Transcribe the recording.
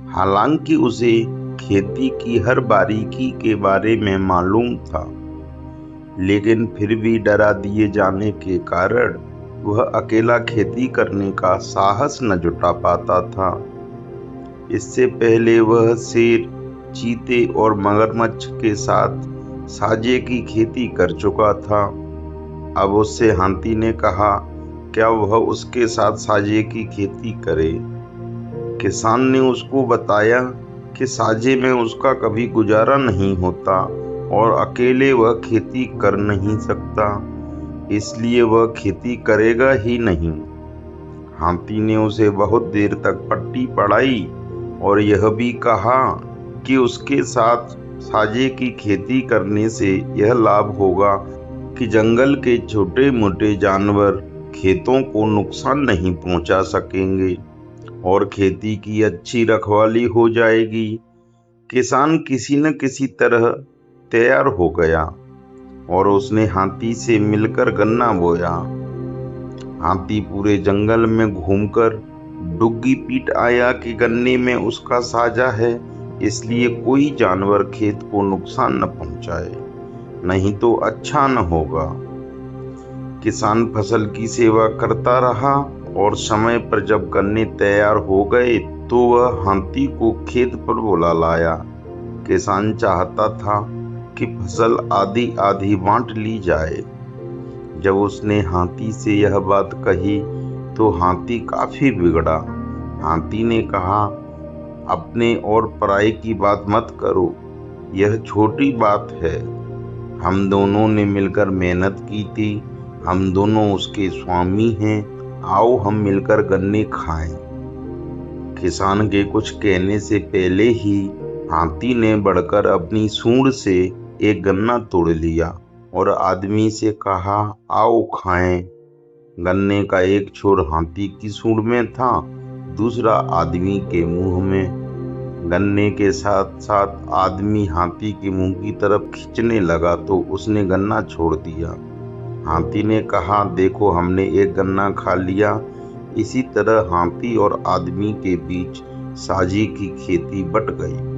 हालांकि उसे खेती की हर बारीकी के बारे में मालूम था, लेकिन फिर भी डरा दिए जाने के कारण वह अकेला खेती करने का साहस न जुटा पाता था। इससे पहले वह शेर, चीते और मगरमच्छ के साथ साजे की खेती कर चुका था। अब उससे हाथी ने कहा, क्या वह उसके साथ साजे की खेती करे? किसान ने उसको बताया कि साजे में उसका कभी गुजारा नहीं होता और अकेले वह खेती कर नहीं सकता, इसलिए वह खेती करेगा ही नहीं। हाथी ने उसे बहुत देर तक पट्टी पढ़ाई और यह भी कहा कि उसके साथ साजे की खेती करने से यह लाभ होगा कि जंगल के छोटे मोटे जानवर खेतों को नुकसान नहीं पहुंचा सकेंगे और खेती की अच्छी रखवाली हो जाएगी। किसान किसी न किसी तरह तैयार हो गया और उसने हाथी से मिलकर गन्ना बोया। हाथी पूरे जंगल में घूमकर डुग्गी पीट आया कि गन्ने में उसका साजा है, इसलिए कोई जानवर खेत को नुकसान न पहुंचाए, नहीं तो अच्छा न होगा। किसान फसल की सेवा करता रहा और समय पर जब गन्ने तैयार हो गए तो वह हाथी को खेत पर बुला लाया। किसान चाहता था कि फसल आधी आधी बांट ली जाए। जब उसने हाथी से यह बात कही तो हाथी काफी बिगड़ा। हाथी ने कहा, अपने और पराई की बात मत करो, यह छोटी बात है। हम दोनों ने मिलकर मेहनत की थी, हम दोनों उसके स्वामी हैं, आओ हम मिलकर गन्ने खाएं। किसान के कुछ कहने से पहले ही हाथी ने बढ़कर अपनी सूंड से एक गन्ना तोड़ लिया और आदमी से कहा, आओ खाएं। गन्ने का एक छोर हाथी की सूंड में था, दूसरा आदमी के मुंह में। गन्ने के साथ साथ आदमी हाथी के मुंह की तरफ खींचने लगा तो उसने गन्ना छोड़ दिया। हाथी ने कहा, देखो हमने एक गन्ना खा लिया। इसी तरह हाथी और आदमी के बीच साझी की खेती बट गई।